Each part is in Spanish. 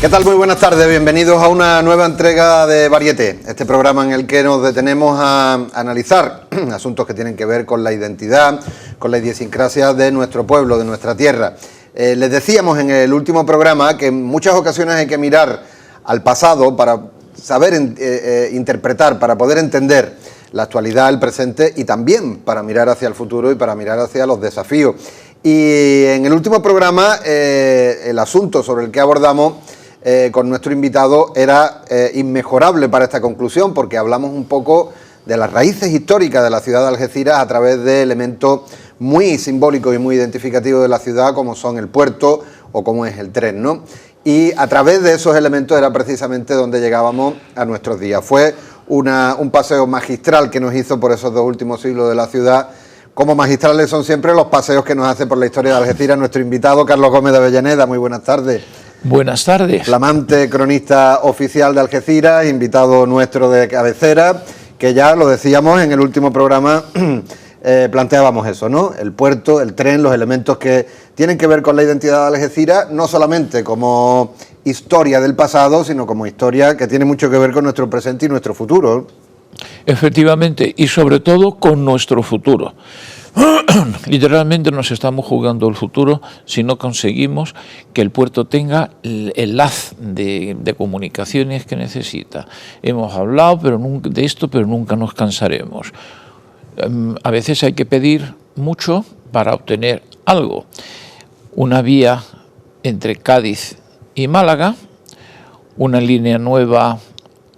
¿Qué tal? Muy buenas tardes, bienvenidos a una nueva entrega de Varieté, este programa en el que nos detenemos a analizar asuntos que tienen que ver con la identidad, con la idiosincrasia de nuestro pueblo, de nuestra tierra. Les decíamos en el último programa que en muchas ocasiones hay que mirar al pasado para saber interpretar, para poder entender la actualidad, el presente y también para mirar hacia el futuro y para mirar hacia los desafíos. Y en el último programa el asunto sobre el que abordamos con nuestro invitado era inmejorable para esta conclusión, porque hablamos un poco de las raíces históricas de la ciudad de Algeciras a través de elementos muy simbólicos y muy identificativos de la ciudad, como son el puerto o como es el tren, ¿no? Y a través de esos elementos era precisamente donde llegábamos a nuestros días. Fue un paseo magistral que nos hizo por esos dos últimos siglos de la ciudad. Como magistrales son siempre los paseos que nos hace por la historia de Algeciras nuestro invitado, Carlos Gómez de Avellaneda. Muy buenas tardes. Buenas tardes. Flamante cronista oficial de Algeciras, invitado nuestro de cabecera, que ya lo decíamos en el último programa, planteábamos eso, ¿no? El puerto, el tren, los elementos que tienen que ver con la identidad de Algeciras, no solamente como historia del pasado, sino como historia que tiene mucho que ver con nuestro presente y nuestro futuro. Efectivamente, y sobre todo con nuestro futuro. Literalmente nos estamos jugando el futuro si no conseguimos que el puerto tenga el haz de comunicaciones que necesita. Hemos hablado de esto, pero nunca nos cansaremos. A veces hay que pedir mucho para obtener algo. Una vía entre Cádiz y Málaga, una línea nueva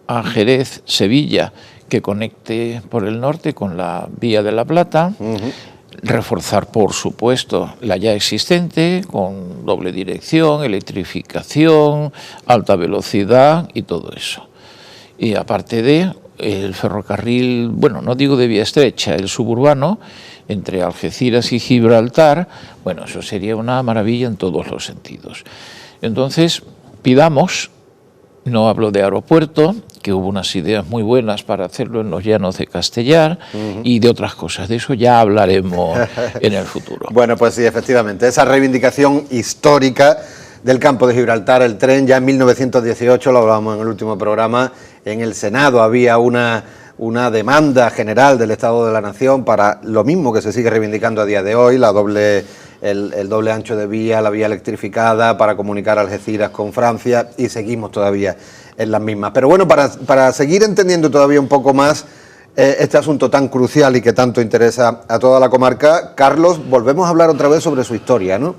a Jerez, Sevilla, que conecte por el norte con la Vía de la Plata, reforzar, por supuesto, la ya existente, con doble dirección, electrificación, alta velocidad y todo eso. Y aparte de el ferrocarril, bueno, no digo de vía estrecha, el suburbano, entre Algeciras y Gibraltar, bueno, eso sería una maravilla en todos los sentidos. Entonces, pidamos, no hablo de aeropuerto, que hubo unas ideas muy buenas para hacerlo en los llanos de Castellar y de otras cosas. De eso ya hablaremos en el futuro. Bueno, pues sí, efectivamente, esa reivindicación histórica del campo de Gibraltar, el tren, ya en 1918, lo hablábamos en el último programa, en el Senado había una demanda general del Estado de la Nación para lo mismo que se sigue reivindicando a día de hoy, el doble ancho de vía, la vía electrificada para comunicar Algeciras con Francia, y seguimos todavía en las mismas. Pero bueno, para seguir entendiendo todavía un poco más este asunto tan crucial y que tanto interesa a toda la comarca, Carlos, volvemos a hablar otra vez sobre su historia, ¿no?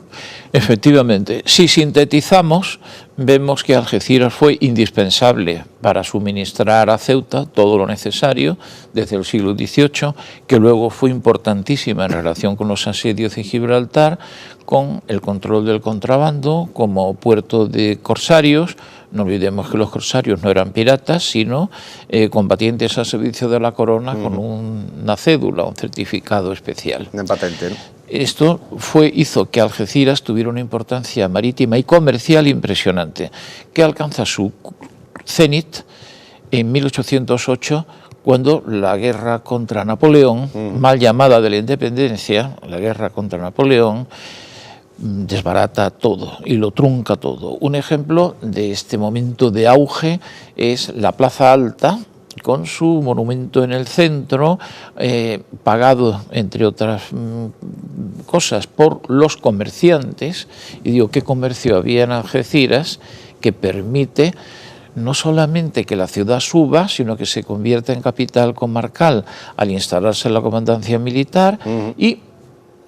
Efectivamente, si sintetizamos, vemos que Algeciras fue indispensable para suministrar a Ceuta todo lo necesario desde el siglo XVIII, que luego fue importantísima en relación con los asedios de Gibraltar, con el control del contrabando como puerto de corsarios. No olvidemos que los corsarios no eran piratas, sino combatientes al servicio de la corona con una cédula, un certificado especial. Una patente, ¿no? Esto hizo que Algeciras tuviera una importancia marítima y comercial impresionante, que alcanza su cenit en 1808, cuando la guerra contra Napoleón, mal llamada de la independencia, la guerra contra Napoleón, desbarata todo y lo trunca todo. Un ejemplo de este momento de auge es la Plaza Alta, con su monumento en el centro, pagado, entre otras cosas, por los comerciantes. Y digo, ¿qué comercio había en Algeciras que permite no solamente que la ciudad suba, sino que se convierta en capital comarcal al instalarse la comandancia militar? Y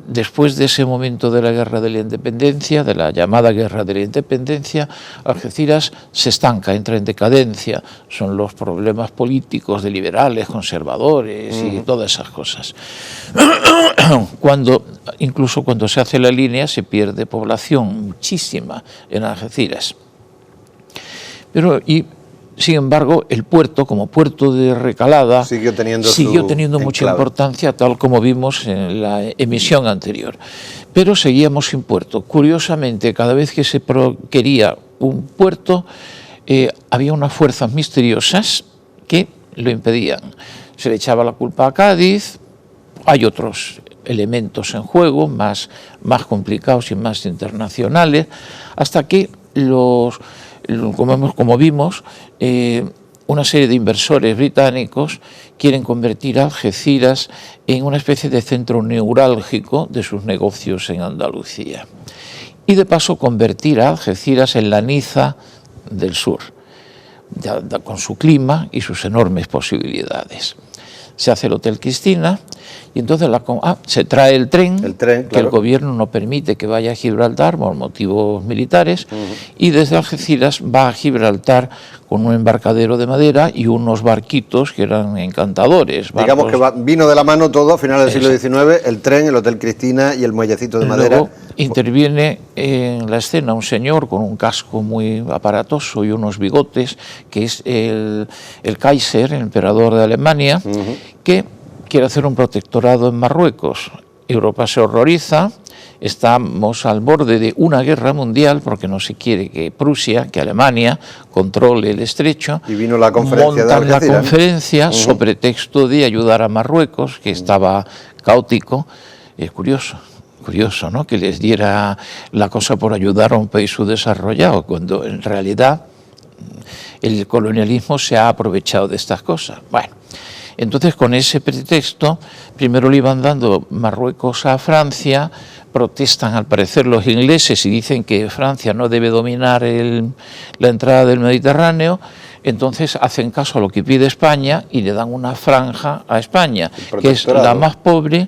después de ese momento de la Guerra de la Independencia, de la llamada Guerra de la Independencia, Algeciras se estanca, entra en decadencia. Son los problemas políticos de liberales, conservadores y todas esas cosas. Incluso cuando se hace la línea se pierde población, muchísima, en Algeciras. Sin embargo, el puerto, como puerto de recalada, siguió teniendo mucha importancia, tal como vimos en la emisión anterior. Pero seguíamos sin puerto. Curiosamente, cada vez que se quería un puerto, había unas fuerzas misteriosas que lo impedían. Se le echaba la culpa a Cádiz. Hay otros elementos en juego, más complicados y más internacionales, hasta que como vimos, una serie de inversores británicos quieren convertir Algeciras en una especie de centro neurálgico de sus negocios en Andalucía. Y de paso convertir a Algeciras en la Niza del sur, con su clima y sus enormes posibilidades. Se hace el Hotel Cristina y entonces se trae el tren claro, que el gobierno no permite que vaya a Gibraltar por motivos militares, y desde Algeciras va a Gibraltar con un embarcadero de madera y unos barquitos que eran encantadores. Digamos que vino de la mano todo a finales del siglo XIX, el tren, el Hotel Cristina y el muellecito de madera. Luego interviene en la escena un señor con un casco muy aparatoso y unos bigotes, que es el Kaiser, el emperador de Alemania, que quiere hacer un protectorado en Marruecos. Europa se horroriza, estamos al borde de una guerra mundial porque no se quiere que Prusia, que Alemania, controle el estrecho. Y vino la conferencia de montan Algeciras, la conferencia sobre texto de ayudar a Marruecos, que estaba caótico. Es curioso, ¿no?, que les diera la cosa por ayudar a un país subdesarrollado, cuando en realidad el colonialismo se ha aprovechado de estas cosas. Bueno, entonces con ese pretexto, primero le iban dando Marruecos a Francia, protestan al parecer los ingleses y dicen que Francia no debe dominar la entrada del Mediterráneo, entonces hacen caso a lo que pide España y le dan una franja a España, que es la más pobre,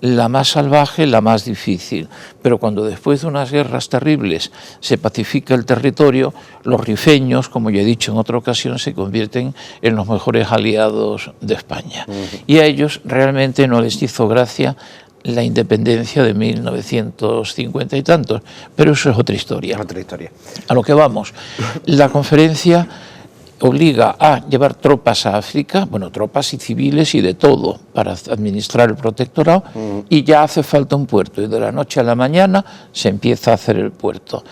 la más salvaje, la más difícil. Pero cuando después de unas guerras terribles se pacifica el territorio, los rifeños, como ya he dicho en otra ocasión, se convierten en los mejores aliados de España. Y a ellos realmente no les hizo gracia la independencia de 1950 y tantos, pero eso es otra historia. Otra historia. A lo que vamos, la conferencia obliga a llevar tropas a África, bueno, tropas y civiles y de todo, para administrar el protectorado, y ya hace falta un puerto, y de la noche a la mañana se empieza a hacer el puerto.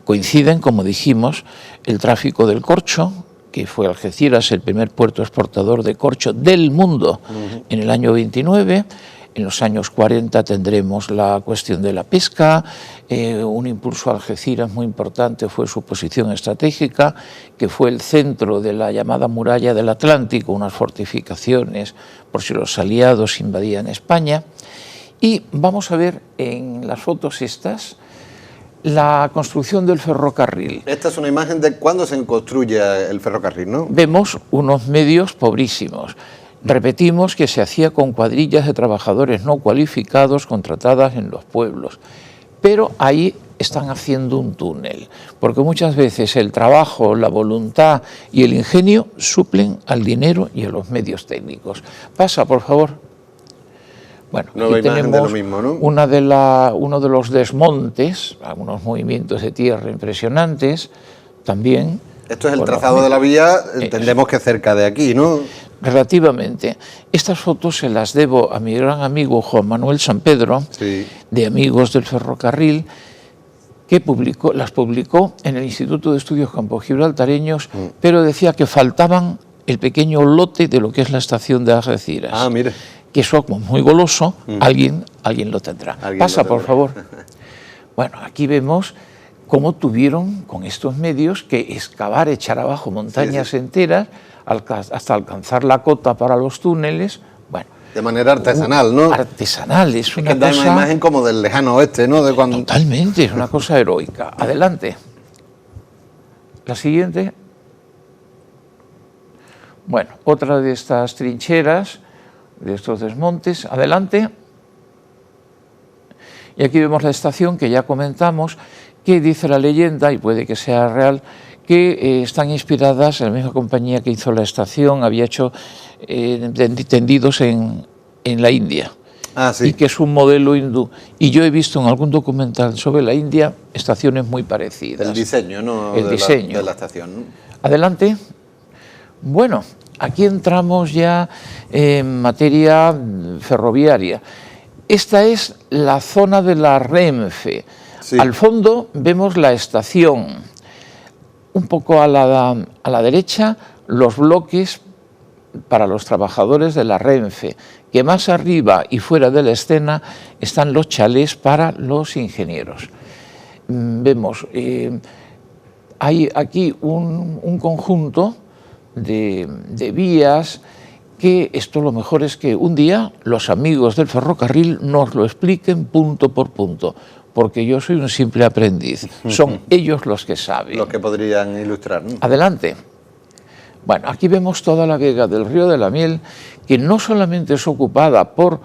Coinciden, como dijimos, el tráfico del corcho, que fue Algeciras el primer puerto exportador de corcho del mundo en el año 29, en los años 40 tendremos la cuestión de la pesca, un impulso a Algeciras muy importante fue su posición estratégica, que fue el centro de la llamada muralla del Atlántico, unas fortificaciones por si los aliados invadían España. Y vamos a ver en las fotos estas la construcción del ferrocarril. Esta es una imagen de cuando se construye el ferrocarril, ¿no? Vemos unos medios pobrísimos. Repetimos que se hacía con cuadrillas de trabajadores no cualificados contratadas en los pueblos, pero ahí están haciendo un túnel, porque muchas veces el trabajo, la voluntad y el ingenio suplen al dinero y a los medios técnicos. Pasa, por favor. Bueno, aquí tenemos lo mismo, ¿no? uno de los desmontes, algunos movimientos de tierra impresionantes, también. Esto es el trazado de la vía, entendemos que cerca de aquí, ¿no? Relativamente. Estas fotos se las debo a mi gran amigo Juan Manuel San Pedro, sí, de Amigos del Ferrocarril, que las publicó en el Instituto de Estudios Campo-Gibraltareños, pero decía que faltaban el pequeño lote de lo que es la estación de Algeciras. Ah, mire. Que eso, como muy goloso, alguien lo tendrá. Pasa, por favor. Bueno, aquí vemos cómo tuvieron con estos medios que excavar, echar abajo montañas enteras hasta alcanzar la cota para los túneles. Bueno, de manera artesanal, ¿no? Artesanal, es una que da una imagen como del lejano oeste, ¿no? De cuando... Totalmente, es una cosa heroica. Adelante. La siguiente. Bueno, otra de estas trincheras, de estos desmontes. Adelante. Y aquí vemos la estación que ya comentamos, que dice la leyenda, y puede que sea real, que están inspiradas en la misma compañía que hizo la estación, había hecho tendidos en la India. Ah, sí. Y que es un modelo hindú. Y yo he visto en algún documental sobre la India estaciones muy parecidas. El diseño, ¿no? El diseño de la estación, ¿no? Adelante. Bueno, aquí entramos ya en materia ferroviaria. Esta es la zona de la Renfe. Sí. Al fondo vemos la estación. Un poco a la derecha, los bloques para los trabajadores de la Renfe, que más arriba y fuera de la escena están los chalés para los ingenieros. Vemos hay aquí un conjunto de vías que esto lo mejor es que un día los amigos del ferrocarril nos lo expliquen punto por punto, porque yo soy un simple aprendiz, son ellos los que saben. Los que podrían ilustrar, ¿no? Adelante. Bueno, aquí vemos toda la vega del Río de la Miel, que no solamente es ocupada por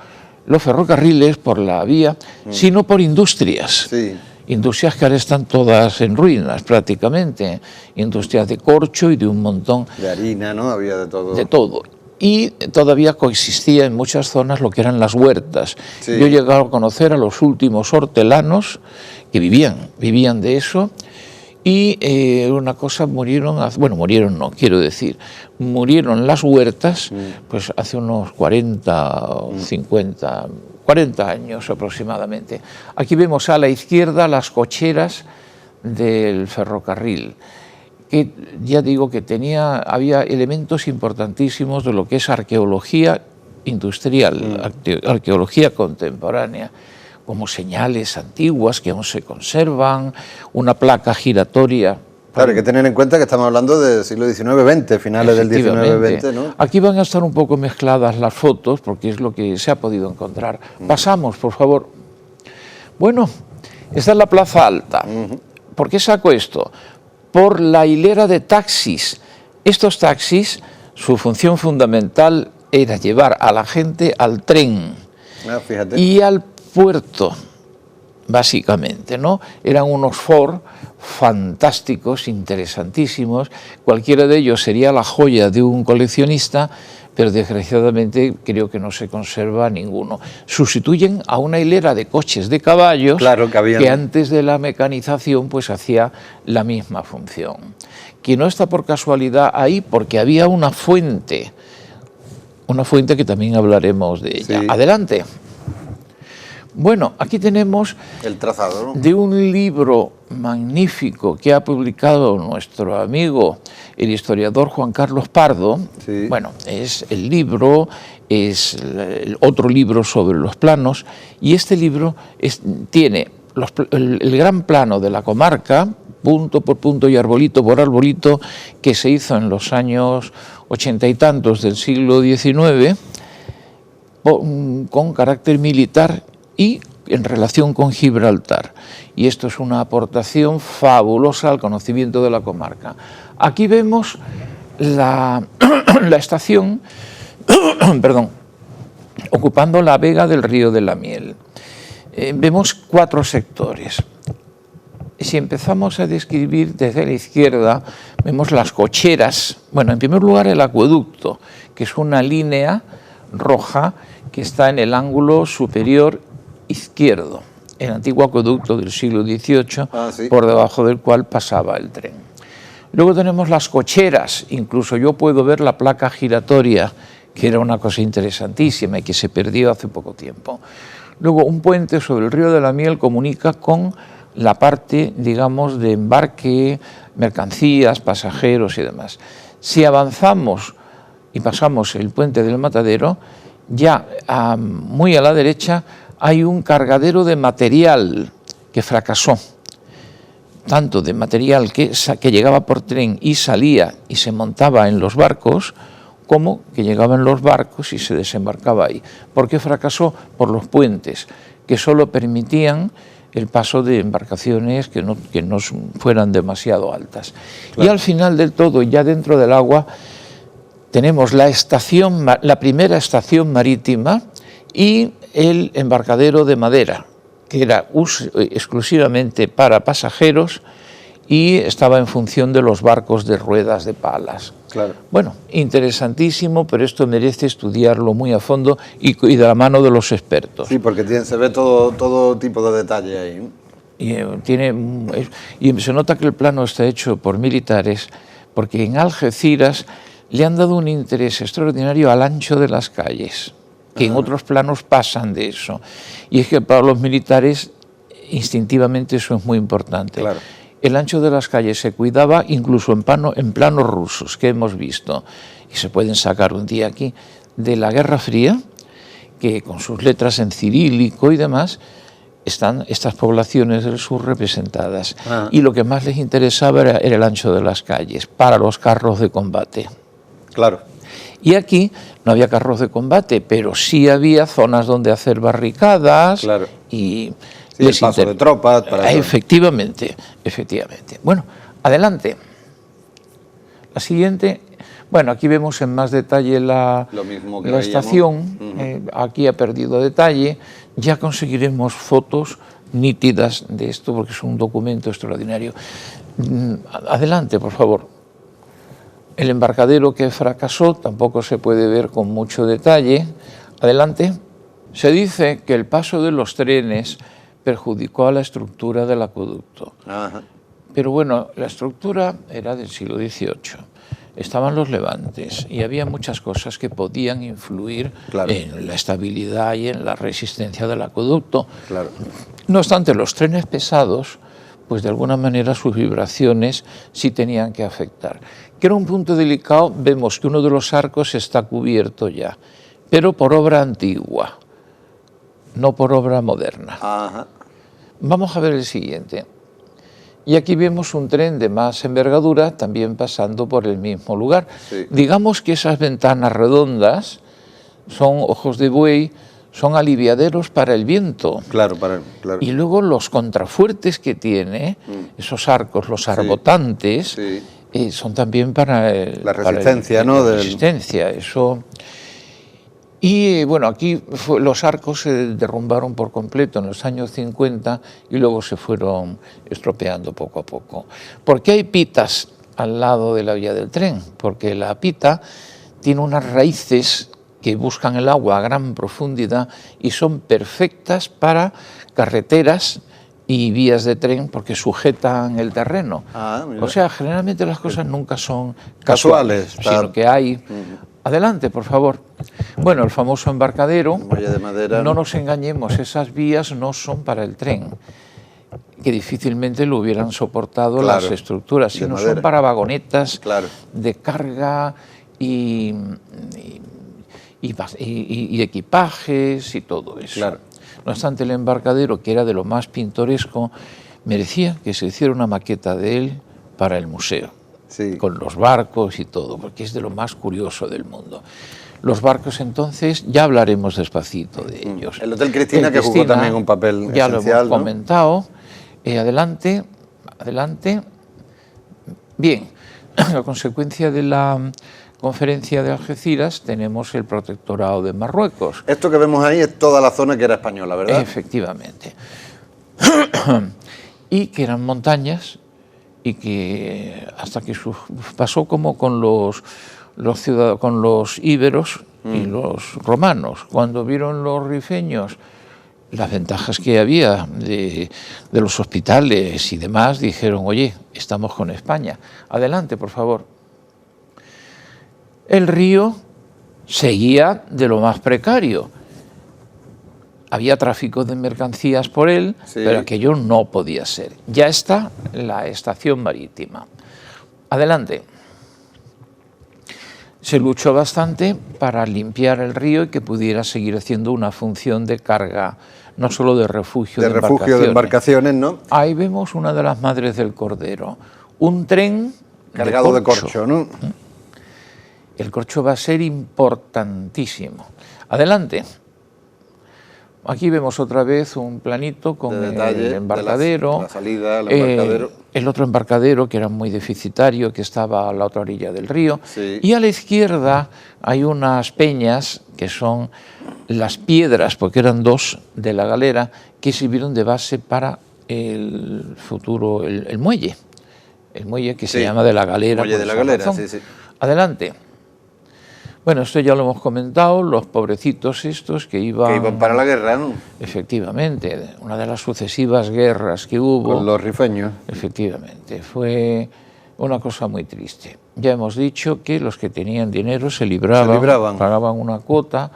los ferrocarriles, por la vía, sino por industrias. Sí. Industrias que ahora están todas en ruinas prácticamente, industrias de corcho y de un montón. De harina, ¿no? Había de todo. De todo. Y todavía coexistía en muchas zonas lo que eran las huertas. Sí. Yo he llegado a conocer a los últimos hortelanos que vivían de eso, y una cosa murieron las huertas pues hace unos 40 o 50 años aproximadamente. Aquí vemos a la izquierda las cocheras del ferrocarril, que ya digo que había elementos importantísimos de lo que es arqueología industrial, arqueología contemporánea, como señales antiguas que aún se conservan, una placa giratoria. Claro, hay que tener en cuenta que estamos hablando del siglo XIX-XX, finales del XIX-XX, ¿no? Aquí van a estar un poco mezcladas las fotos, porque es lo que se ha podido encontrar. Pasamos, por favor. Bueno, esta es la Plaza Alta. ¿Por qué saco esto? Por la hilera de taxis. Estos taxis, su función fundamental era llevar a la gente al tren Fíjate. y al puerto, básicamente, ¿no? Eran unos Ford fantásticos, interesantísimos. Cualquiera de ellos sería la joya de un coleccionista, pero desgraciadamente creo que no se conserva ninguno. Sustituyen a una hilera de coches de caballos, claro, que antes de la mecanización pues hacía la misma función. Que no está por casualidad ahí, porque había una fuente que también hablaremos de ella. Sí. Adelante. Bueno, aquí tenemos el trazado, ¿no? De un libro magnífico que ha publicado nuestro amigo, el historiador Juan Carlos Pardo. Sí. Bueno, es el libro, es el otro libro sobre los planos, y este libro tiene el gran plano de la comarca, punto por punto y arbolito por arbolito, que se hizo en los años 80 y tantos del siglo XIX, con carácter militar y en relación con Gibraltar. Y esto es una aportación fabulosa al conocimiento de la comarca. Aquí vemos la estación perdón, ocupando la vega del Río de la Miel. Vemos 4 sectores. Si empezamos a describir desde la izquierda, vemos las cocheras. Bueno, en primer lugar el acueducto, que es una línea roja que está en el ángulo superior izquierdo, el antiguo acueducto del siglo XVIII, sí, por debajo del cual pasaba el tren. Luego tenemos las cocheras, incluso yo puedo ver la placa giratoria, que era una cosa interesantísima y que se perdió hace poco tiempo. Luego un puente sobre el Río de la Miel comunica con la parte, digamos, de embarque, mercancías, pasajeros y demás. Si avanzamos y pasamos el puente del Matadero, ya muy a la derecha hay un cargadero de material que fracasó, tanto de material que llegaba por tren y salía y se montaba en los barcos, como que llegaba en los barcos y se desembarcaba ahí. ¿Por qué fracasó? Por los puentes, que solo permitían el paso de embarcaciones que no fueran demasiado altas. Claro. Y al final del todo, ya dentro del agua, tenemos la primera estación marítima y el embarcadero de madera, que era exclusivamente para pasajeros y estaba en función de los barcos de ruedas de palas. Claro. Bueno, interesantísimo, pero esto merece estudiarlo muy a fondo y de la mano de los expertos. Sí, porque se ve todo tipo de detalle ahí. Y se nota que el plano está hecho por militares, porque en Algeciras le han dado un interés extraordinario al ancho de las calles, que en otros planos pasan de eso. Y es que para los militares instintivamente eso es muy importante. Claro. El ancho de las calles se cuidaba incluso en planos rusos que hemos visto, y se pueden sacar un día aquí, de la Guerra Fría, que con sus letras en cirílico y demás, están estas poblaciones del sur representadas. Ah. Y lo que más les interesaba era el ancho de las calles para los carros de combate. Claro. Y aquí no había carros de combate, pero sí había zonas donde hacer barricadas. Claro. Y sí, el paso de tropas. Efectivamente. Bueno, adelante. La siguiente. Bueno, aquí vemos en más detalle la estación. Aquí ha perdido detalle. Ya conseguiremos fotos nítidas de esto porque es un documento extraordinario. Adelante, por favor. El embarcadero que fracasó tampoco se puede ver con mucho detalle. Adelante. Se dice que el paso de los trenes perjudicó a la estructura del acueducto. Ajá. Pero bueno, la estructura era del siglo XVIII. Estaban los levantes y había muchas cosas que podían influir en la estabilidad y en la resistencia del acueducto. Claro. No obstante, los trenes pesados, pues de alguna manera sus vibraciones sí tenían que afectar. Que era un punto delicado, vemos que uno de los arcos está cubierto ya, pero por obra antigua, no por obra moderna. Ajá. Vamos a ver el siguiente. Y aquí vemos un tren de más envergadura también pasando por el mismo lugar. Sí. Digamos que esas ventanas redondas son ojos de buey, son aliviaderos para el viento. Claro. Y luego los contrafuertes que tiene, esos arcos, los arbotantes, son también para la resistencia, ¿no? La resistencia, eso. Y bueno, aquí los arcos se derrumbaron por completo en los años 50 y luego se fueron estropeando poco a poco. ¿Por qué hay pitas al lado de la vía del tren? Porque la pita tiene unas raíces que buscan el agua a gran profundidad y son perfectas para carreteras y vías de tren porque sujetan el terreno. O sea, generalmente las cosas nunca son casuales, sino que hay... Adelante, por favor. Bueno, el famoso embarcadero, de madera. No nos engañemos, esas vías no son para el tren, que difícilmente lo hubieran soportado las estructuras, sino son para vagonetas de carga y equipajes y todo eso. Claro. No obstante, el embarcadero, que era de lo más pintoresco, merecía que se hiciera una maqueta de él para el museo. Sí. Con los barcos y todo, porque es de lo más curioso del mundo. Los barcos, entonces, ya hablaremos despacito de ellos. El Hotel Cristina, que jugó también un papel ya esencial, lo hemos comentado. Adelante. Bien, a consecuencia de la conferencia de Algeciras tenemos el protectorado de Marruecos. Esto que vemos ahí es toda la zona que era española, ¿verdad? Efectivamente. Y que eran montañas, y que hasta que pasó como con los íberos y los romanos, cuando vieron los rifeños las ventajas que había de los hospitales y demás, dijeron, oye, estamos con España. Adelante, por favor. El río seguía de lo más precario. Había tráfico de mercancías por él, pero aquello no podía ser. Ya está la estación marítima. Adelante. Se luchó bastante para limpiar el río y que pudiera seguir haciendo una función de carga, no solo de refugio de embarcaciones, ¿no? Ahí vemos una de las madres del Cordero. Un tren cargado de corcho, ¿no? El corcho va a ser importantísimo. Adelante. Aquí vemos otra vez un planito con el embarcadero. La salida, el embarcadero. El otro embarcadero, que era muy deficitario, que estaba a la otra orilla del río. Sí. Y a la izquierda hay unas peñas, que son las piedras, porque eran dos de la galera, que sirvieron de base para el futuro, el muelle. El muelle que se llama de la galera. Muelle de la galera, sí. Adelante. Bueno, esto ya lo hemos comentado, los pobrecitos estos que iban para la guerra, ¿no? Efectivamente, una de las sucesivas guerras que hubo. Con los rifeños. Efectivamente, fue una cosa muy triste. Ya hemos dicho que los que tenían dinero se libraban. Pagaban una cuota.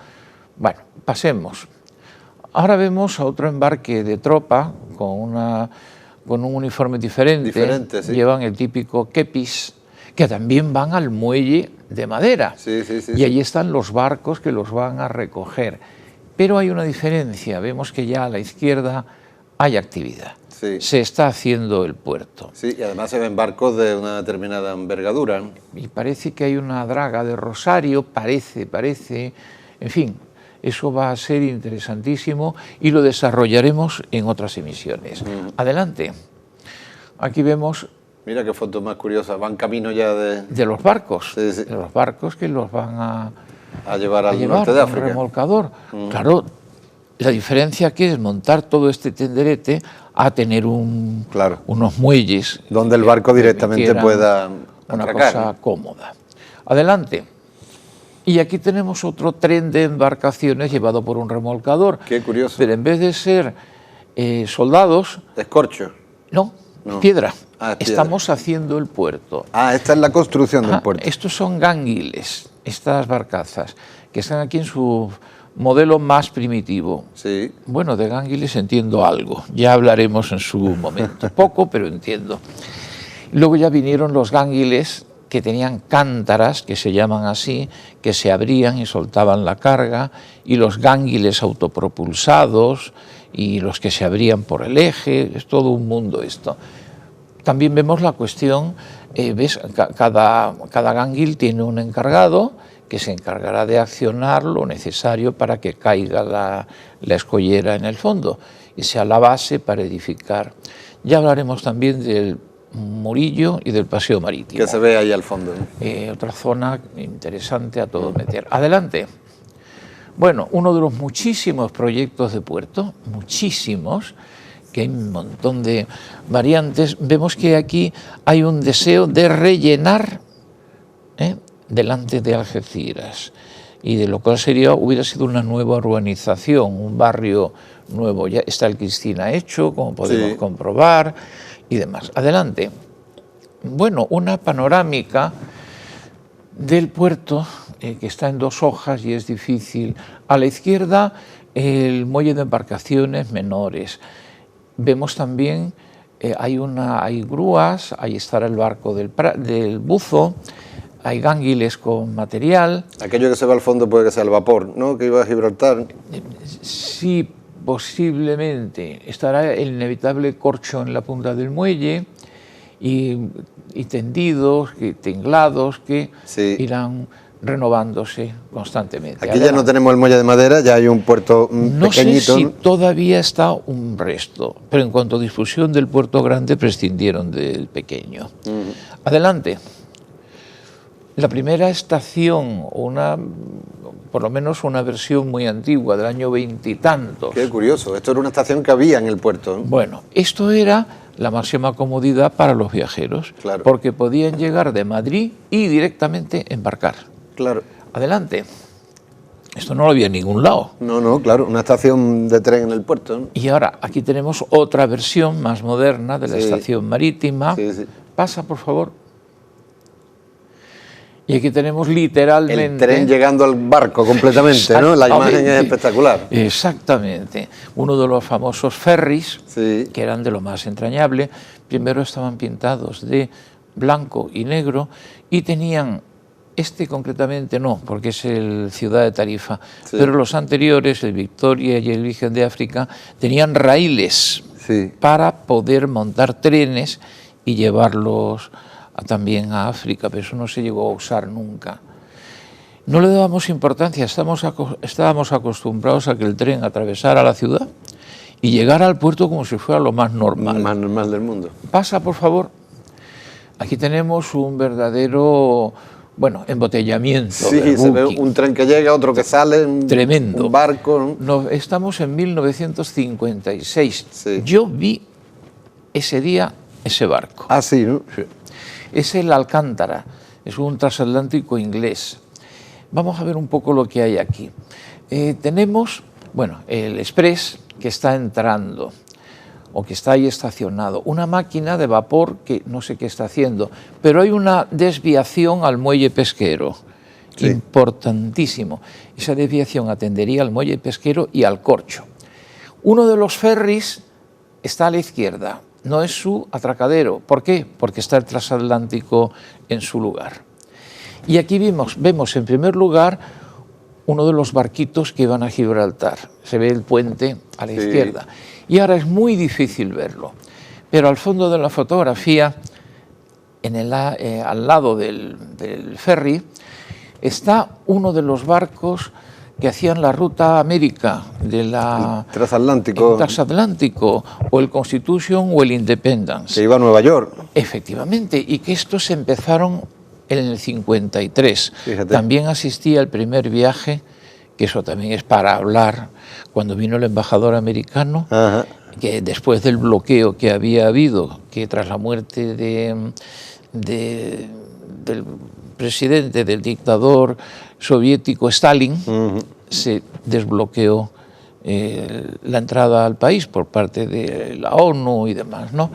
Bueno, pasemos. Ahora vemos a otro embarque de tropa con un uniforme diferente. Sí. Llevan el típico kepis, que también van al muelle de madera. Sí. Y allí están los barcos que los van a recoger. Pero hay una diferencia. Vemos que ya a la izquierda hay actividad. Sí. Se está haciendo el puerto. Sí, y además se ven barcos de una determinada envergadura, ¿no? Y parece que hay una draga de Rosario, parece, en fin, eso va a ser interesantísimo y lo desarrollaremos en otras emisiones. Adelante. Aquí vemos... Mira qué foto más curiosa, van camino ya de los barcos, sí, sí, de los barcos que los van a llevar al norte de África. Un remolcador. Claro, la diferencia aquí es montar todo este tenderete a tener unos muelles donde el barco directamente pueda una atracar, cosa cómoda. Adelante. Y aquí tenemos otro tren de embarcaciones llevado por un remolcador. Qué curioso. Pero en vez de ser soldados... ¿Escorcho? No, piedra. Piedra. Estamos haciendo el puerto. Esta es la construcción del puerto. Estos son gánguiles, estas barcazas, que están aquí en su modelo más primitivo. Sí. Bueno, de gánguiles entiendo algo, ya hablaremos en su momento. Poco, pero entiendo. Luego ya vinieron los gánguiles que tenían cántaras, que se llaman así, que se abrían y soltaban la carga, y los gánguiles autopropulsados, y los que se abrían por el eje, es todo un mundo esto. También vemos la cuestión, ¿ves? Cada gánguil tiene un encargado que se encargará de accionar lo necesario para que caiga la escollera en el fondo y sea la base para edificar. Ya hablaremos también del Murillo y del paseo marítimo. Que se ve ahí al fondo, ¿no? Otra zona interesante a todo meter. Adelante. Bueno, uno de los muchísimos proyectos de puerto, muchísimos, que hay un montón de variantes, vemos que aquí hay un deseo de rellenar delante de Algeciras, y de lo cual hubiera sido una nueva urbanización, un barrio nuevo. Ya está el Cristina hecho, como podemos comprobar, y demás. Adelante. Bueno, una panorámica del puerto que está en dos hojas y es difícil. A la izquierda, el muelle de embarcaciones menores. Vemos también, hay grúas, ahí estará el barco del buzo, hay gánguiles con material. Aquello que se ve al fondo puede que sea el vapor, ¿no?, que iba a Gibraltar. Sí, posiblemente. Estará el inevitable corcho en la punta del muelle y tendidos, tinglados, que irán renovándose constantemente. Aquí ya no tenemos el muelle de madera, ya hay un puerto pequeñito. No sé si todavía está un resto, pero en cuanto a difusión del puerto grande prescindieron del pequeño. Adelante. La primera estación, por lo menos una versión muy antigua, del año 20 y tantos. Qué curioso, esto era una estación que había en el puerto, ¿no? Bueno, esto era la máxima comodidad para los viajeros, claro, porque podían llegar de Madrid y directamente embarcar. Claro. Adelante. Esto no lo había en ningún lado. No, claro, una estación de tren en el puerto, ¿no? Y ahora, aquí tenemos otra versión más moderna de la estación marítima. Sí. Pasa, por favor. Y aquí tenemos literalmente... El tren llegando al barco completamente, ¿no? La imagen es espectacular. Exactamente. Uno de los famosos ferries, que eran de lo más entrañable. Primero estaban pintados de blanco y negro y tenían... Este concretamente no, porque es el Ciudad de Tarifa, pero los anteriores, el Victoria y el Virgen de África, tenían raíles para poder montar trenes y llevarlos también a África, pero eso no se llegó a usar nunca. No le dábamos importancia, estábamos acostumbrados a que el tren atravesara la ciudad y llegara al puerto como si fuera lo más normal. Lo más normal del mundo. Pasa, por favor. Aquí tenemos un verdadero... Bueno, embotellamiento. Sí, se ve un tren que llega, otro que sale, tremendo. Un barco. No, estamos en 1956. Sí. Yo vi ese día ese barco. Ah, sí, ¿no? Sí. Es el Alcántara, es un transatlántico inglés. Vamos a ver un poco lo que hay aquí. Tenemos, bueno, el Express que está entrando, o que está ahí estacionado, una máquina de vapor que no sé qué está haciendo, pero hay una desviación al muelle pesquero, importantísimo. Esa desviación atendería al muelle pesquero y al corcho. Uno de los ferries está a la izquierda, no es su atracadero. ¿Por qué? Porque está el transatlántico en su lugar. Y aquí vemos en primer lugar uno de los barquitos que iban a Gibraltar. Se ve el puente a la izquierda. Y ahora es muy difícil verlo. Pero al fondo de la fotografía, al lado del ferry, está uno de los barcos que hacían la ruta América, el transatlántico, o el Constitution o el Independence. Que iba a Nueva York. Efectivamente, y que estos empezaron en el 53. Fíjate. También asistí al primer viaje, que eso también es para hablar, cuando vino el embajador americano, ajá, que después del bloqueo que había habido, que tras la muerte del presidente, del dictador soviético Stalin, se desbloqueó la entrada al país por parte de la ONU y demás, ¿no?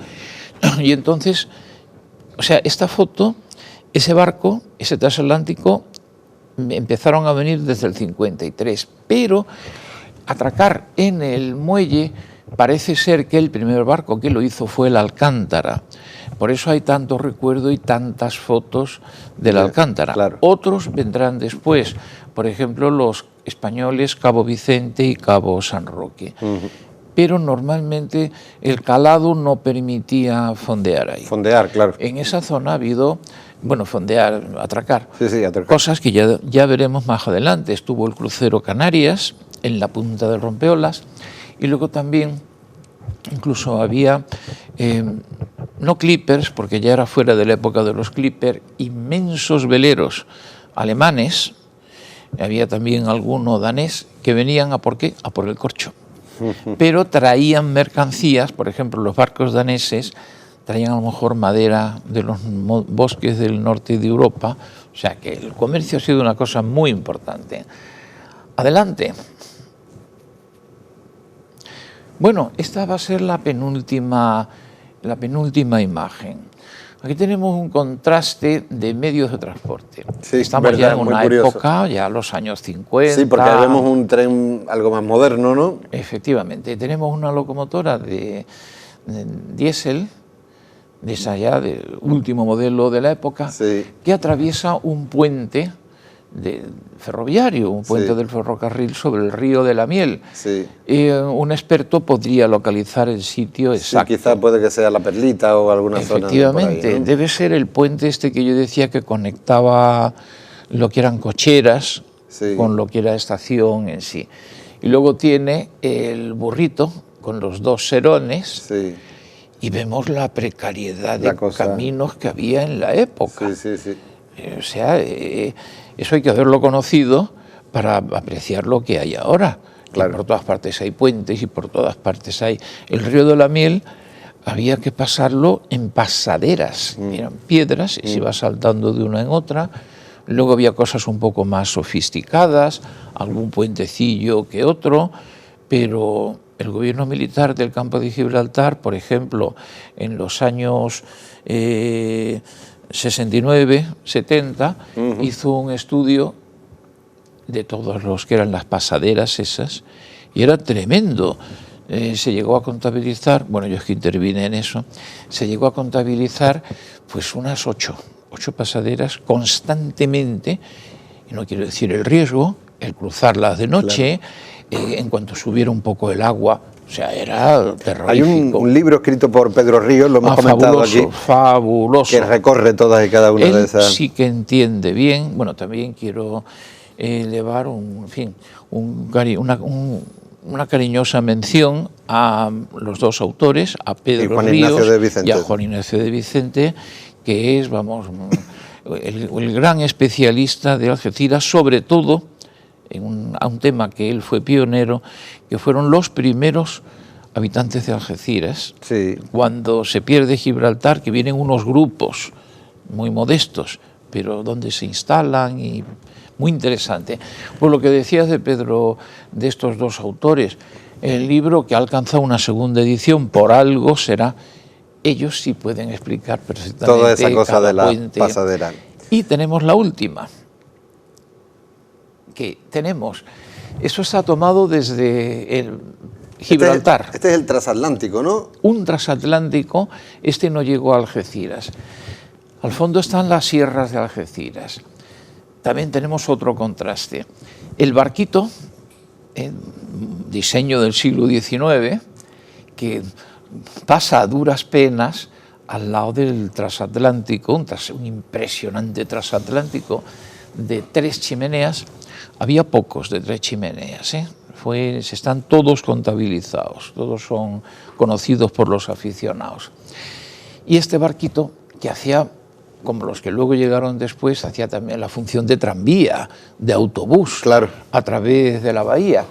Y entonces, o sea, esta foto, ese barco, ese transatlántico, empezaron a venir desde el 53, pero atracar en el muelle parece ser que el primer barco que lo hizo fue el Alcántara. Por eso hay tanto recuerdo y tantas fotos del Alcántara. Claro. Otros vendrán después, por ejemplo, los españoles Cabo Vicente y Cabo San Roque. Pero normalmente el calado no permitía fondear ahí. Fondear, claro. En esa zona ha habido, bueno, fondear, atracar. Sí, atracar. Cosas que ya veremos más adelante. Estuvo el crucero Canarias en la punta del Rompeolas, y luego también incluso había, no clippers, porque ya era fuera de la época de los clippers, inmensos veleros alemanes, había también alguno danés, que venían a por qué, a por el corcho. Pero traían mercancías, por ejemplo, los barcos daneses traían a lo mejor madera de los bosques del norte de Europa, o sea que el comercio ha sido una cosa muy importante. Adelante. Bueno, esta va a ser la penúltima imagen. Aquí tenemos un contraste de medios de transporte. Sí, estamos ya en una época, ya los años 50. Sí, porque vemos un tren algo más moderno, ¿no? Efectivamente. Tenemos una locomotora de diésel, de esa ya, del último modelo de la época, sí, que atraviesa un puente ferroviario, un puente del ferrocarril sobre el río de la Miel. Sí. Un experto podría localizar el sitio exacto. Sí, quizás puede que sea La Perlita o alguna zona. Efectivamente, ¿no? Debe ser el puente este que yo decía que conectaba lo que eran cocheras con lo que era estación en sí. Y luego tiene el burrito con los dos serones. Sí. Y vemos la precariedad de caminos que había en la época. O sea, eso hay que haberlo conocido para apreciar lo que hay ahora. Claro. Por todas partes hay puentes y por todas partes hay... El río de la Miel había que pasarlo en pasaderas, eran piedras y se iba saltando de una en otra. Luego había cosas un poco más sofisticadas, algún puentecillo que otro, pero el gobierno militar del campo de Gibraltar, por ejemplo, en los años 69, 70, hizo un estudio de todos los que eran las pasaderas esas, y era tremendo. Se llegó a contabilizar, bueno, yo es que intervine en eso, se llegó a contabilizar pues unas 8 pasaderas constantemente, y no quiero decir el riesgo, el cruzarlas de noche, en cuanto subiera un poco el agua, o sea, era terrorífico. Hay un libro escrito por Pedro Ríos, lo hemos comentado aquí. Fabuloso. Que recorre todas y cada una de esas. Sí que entiende bien. Bueno, también quiero elevar una cariñosa mención a los dos autores, a Pedro Ríos y a Juan Ignacio de Vicente, que es, vamos, el gran especialista de Algeciras, sobre todo a un tema que él fue pionero, que fueron los primeros habitantes de Algeciras. Sí. Cuando se pierde Gibraltar, que vienen unos grupos muy modestos, pero donde se instalan, y muy interesante. Por lo que decías de Pedro, de estos dos autores, el libro que ha alcanzado una segunda edición, por algo será, ellos sí pueden explicar perfectamente toda esa cosa de la puente. pasadera. Y tenemos la última, que tenemos, eso está tomado desde el Gibraltar. Este es el transatlántico, ¿no? Un transatlántico, este no llegó a Algeciras. Al fondo están las sierras de Algeciras. También tenemos otro contraste. El barquito, diseño del siglo XIX, que pasa a duras penas al lado del transatlántico, un impresionante transatlántico de 3 chimeneas. Había pocos de 3 chimeneas, están todos contabilizados, todos son conocidos por los aficionados. Y este barquito, que hacía, como los que luego llegaron después, hacía también la función de tranvía, de autobús, claro, a través de la bahía,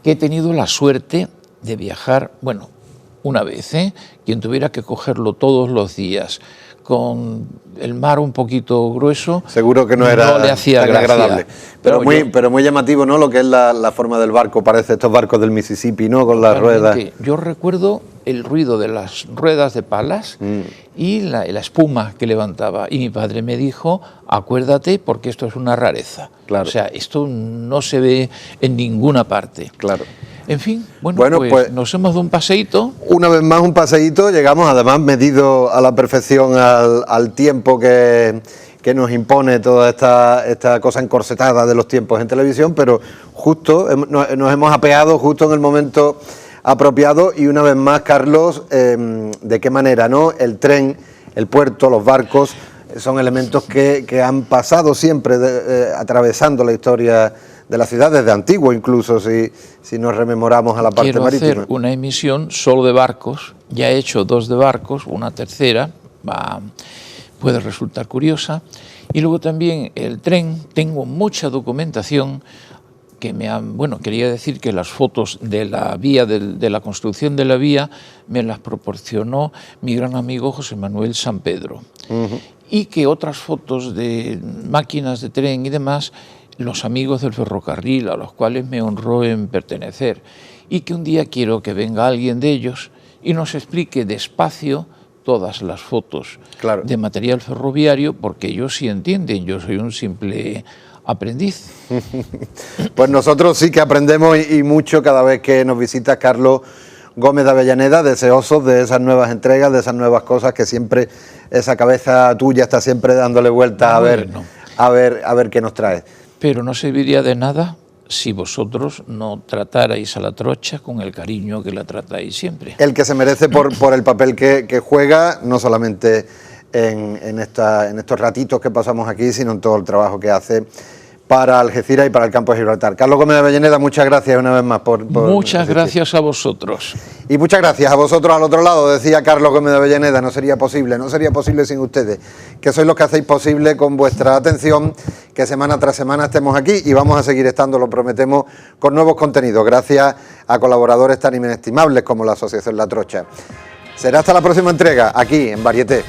que he tenido la suerte de viajar, bueno, una vez, quien tuviera que cogerlo todos los días, con el mar un poquito grueso, seguro que no era le hacía tan gracia. agradable. Pero muy llamativo, ¿no? Lo que es la forma del barco, parece estos barcos del Mississippi, ¿no? Con las ruedas. Yo recuerdo el ruido de las ruedas de palas y la espuma que levantaba. Y mi padre me dijo, acuérdate porque esto es una rareza. Claro. O sea, esto no se ve en ninguna parte. Claro. En fin, bueno, pues nos hemos dado un paseíto. Una vez más un paseíto, llegamos además medido a la perfección al tiempo que nos impone toda esta cosa encorsetada de los tiempos en televisión, pero justo nos hemos apeado justo en el momento apropiado. Y una vez más, Carlos, ¿de qué manera, no? El tren, el puerto, los barcos son elementos que han pasado siempre atravesando la historia de la ciudad, desde antiguo incluso, si nos rememoramos a la parte marítima. Quiero hacer una emisión solo de barcos, ya he hecho 2 de barcos, una tercera, puede resultar curiosa, y luego también el tren, tengo mucha documentación que quería decir que las fotos de la vía, de la construcción de la vía, me las proporcionó mi gran amigo José Manuel San Pedro, y que otras fotos de máquinas de tren y demás, los amigos del ferrocarril, a los cuales me honró en pertenecer, y que un día quiero que venga alguien de ellos y nos explique despacio todas las fotos de material ferroviario, porque ellos sí entienden, yo soy un simple aprendiz. Pues nosotros sí que aprendemos y mucho cada vez que nos visita Carlos Gómez de Avellaneda, deseosos de esas nuevas entregas, de esas nuevas cosas, que siempre esa cabeza tuya está siempre dándole vueltas a ver qué nos trae. Pero no serviría de nada si vosotros no tratarais a la trocha con el cariño que la tratáis siempre. El que se merece por el papel que juega, no solamente en estos ratitos que pasamos aquí, sino en todo el trabajo que hace para Algeciras y para el campo de Gibraltar. Carlos Gómez de Avellaneda, muchas gracias una vez más por muchas gracias a vosotros. Y muchas gracias a vosotros al otro lado, decía Carlos Gómez de Avellaneda, no sería posible sin ustedes, que sois los que hacéis posible con vuestra atención que semana tras semana estemos aquí, y vamos a seguir estando, lo prometemos, con nuevos contenidos, gracias a colaboradores tan inestimables como la Asociación La Trocha. Será hasta la próxima entrega, aquí en Varieté.